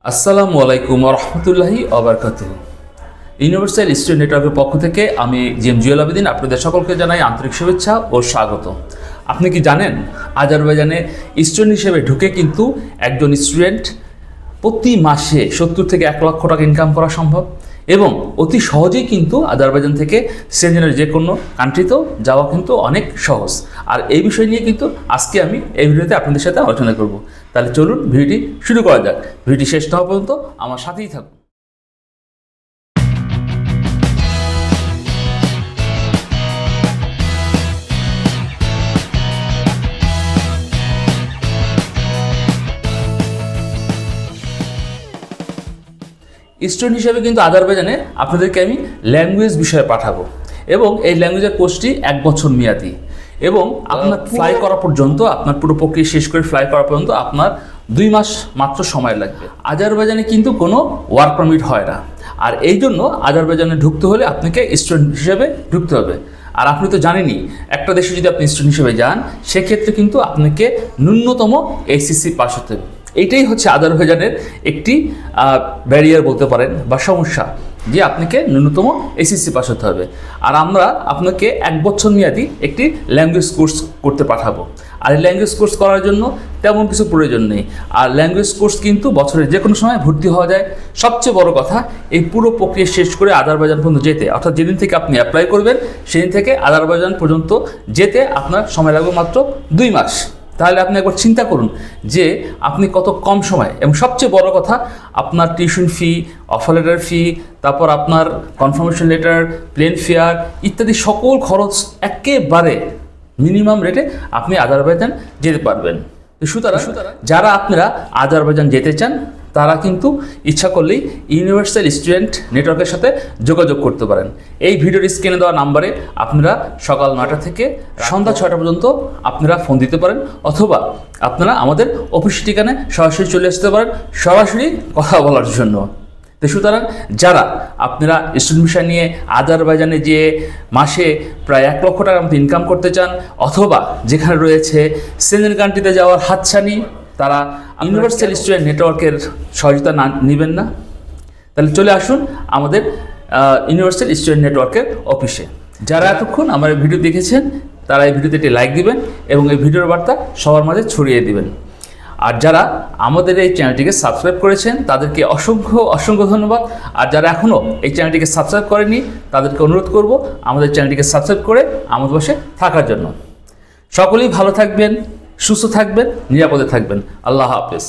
আসসালামু আলাইকুম রহমতুল্লাহি ওবারাকাতুহু। ইউনিভার্সাল স্টুডেন্ট নেটওয়ার্কের পক্ষ থেকে আমি জিএম জুয়েল আবেদিন আপনাদের সকলকে জানাই আন্তরিক শুভেচ্ছা ও স্বাগত। আপনি কি জানেন আজারবাইজানে স্টুডেন্ট হিসেবে ঢুকে কিন্তু একজন স্টুডেন্ট প্রতি মাসে 70 থেকে 1 লক্ষ টাকা ইনকাম করা সম্ভব এবং অতি সহজেই কিন্তু আজারবাইজান থেকে সেঞ্জনের যে কোনো কান্ট্রিতেও যাওয়া কিন্তু অনেক সহজ। আর এই বিষয় নিয়ে কিন্তু আজকে আমি এই ভিডিওতে আপনাদের সাথে আলোচনা করব। তাহলে চলুন ভিডিওটি শুরু করা যাক। ভিডিওটি শেষ না হওয়া পর্যন্ত আমার সাথেই থাকুন। স্টুডেন্ট হিসেবে কিন্তু আজারবাইজানে আপনাদেরকে আমি ল্যাঙ্গুয়েজ বিষয়ে পাঠাবো এবং এই ল্যাঙ্গুয়েজের কোর্সটি 1 বছর মেয়াদি এবং আপনার ফ্লাই করা পর্যন্ত, আপনার পুরো প্রক্রিয়া শেষ করে ফ্লাই করা পর্যন্ত আপনার 2 মাস মাত্র সময় লাগবে। আজারবাইজানে কিন্তু কোনো ওয়ার্ক পারমিট হয় না, আর এই জন্য আজারবাইজানে ঢুকতে হলে আপনাকে স্টুডেন্ট হিসেবে ঢুকতে হবে। আর আপনি তো জানেনই, একটা দেশে যদি আপনি স্টুডেন্ট হিসেবে যান সেক্ষেত্রে কিন্তু আপনাকে ন্যূনতম এইচএসসি পাস হতে হবে। এইটাই হচ্ছে আজারবাইজানের একটি ব্যারিয়ার বলতে পারেন বা সমস্যা, যে আপনাকে ন্যূনতম এইচএসসি পাস হতে হবে। আর আমরা আপনাকে 1 বছর মেয়াদি একটি ল্যাঙ্গুয়েজ কোর্স করতে পাঠাবো। আর এই ল্যাঙ্গুয়েজ কোর্স করার জন্য তেমন কিছু প্রয়োজন নেই। আর ল্যাঙ্গুয়েজ কোর্স কিন্তু বছরের যে কোনো সময় ভর্তি হওয়া যায়। সবচেয়ে বড় কথা, এই পুরো প্রক্রিয়া শেষ করে আজারবাইজান পর্যন্ত যেতে, অর্থাৎ যেদিন থেকে আপনি অ্যাপ্লাই করবেন সেদিন থেকে আজারবাইজান পর্যন্ত যেতে আপনার সময় লাগবে মাত্র 2 মাস। তাহলে আপনি একবার চিন্তা করুন যে আপনি কত কম সময়, এবং সবচেয়ে বড় কথা আপনার টিউশন ফি, অফার লেটার ফি, তারপর আপনার কনফার্মেশন লেটার, প্লেন ফেয়ার ইত্যাদি সকল খরচ একেবারে মিনিমাম রেটে আপনি আজারবাইজান যেতে পারবেন। সুতরাং যারা আপনারা আজারবাইজান যেতে চান তারা কিন্তু ইচ্ছা করলেই ইউনিভার্সাল স্টুডেন্ট নেটওয়ার্কের সাথে যোগাযোগ করতে পারেন। এই ভিডিওর স্ক্রিনে দেওয়া নাম্বারে আপনারা সকাল 9টা থেকে সন্ধ্যা 6টা পর্যন্ত আপনারা ফোন দিতে পারেন, অথবা আপনারা আমাদের অফিস ঠিকানায় সরাসরি চলে আসতে পারেন সরাসরি কথা বলার জন্য। তো সুতরাং যারা আপনারা স্টুডেন্ট ভিসা নিয়ে আজারবাইজানে যে মাসে প্রায় 1 লক্ষ টাকার মতো ইনকাম করতে চান, অথবা যেখানে রয়েছে সেঞ্জেন কান্ট্রিতে যাওয়ার হাতছানি, তারা ইউনিভার্সাল স্টুডেন্ট নেটওয়ার্কের সহযোগিতা নেবেন না, তাহলে চলে আসুন আমাদের ইউনিভার্সাল স্টুডেন্ট নেটওয়ার্কের অফিসে। যারা এতক্ষণ আমার ভিডিও দেখেছেন তারা এই ভিডিওতে একটি লাইক দিবেন এবং এই ভিডিওর বার্তা সবার মাঝে ছড়িয়ে দিবেন। আর যারা আমাদের এই চ্যানেলটিকে সাবস্ক্রাইব করেছেন তাদেরকে অসংখ্য অসংখ্য ধন্যবাদ। আর যারা এখনও এই চ্যানেলটিকে সাবস্ক্রাইব করেনি তাদেরকে অনুরোধ করব আমাদের চ্যানেলটিকে সাবস্ক্রাইব করে আমাদের পাশে থাকার জন্য। সকলেই ভালো থাকবেন, সুস্থ থাকবেন, নিরাপদে থাকবেন। আল্লাহ হাফেজ।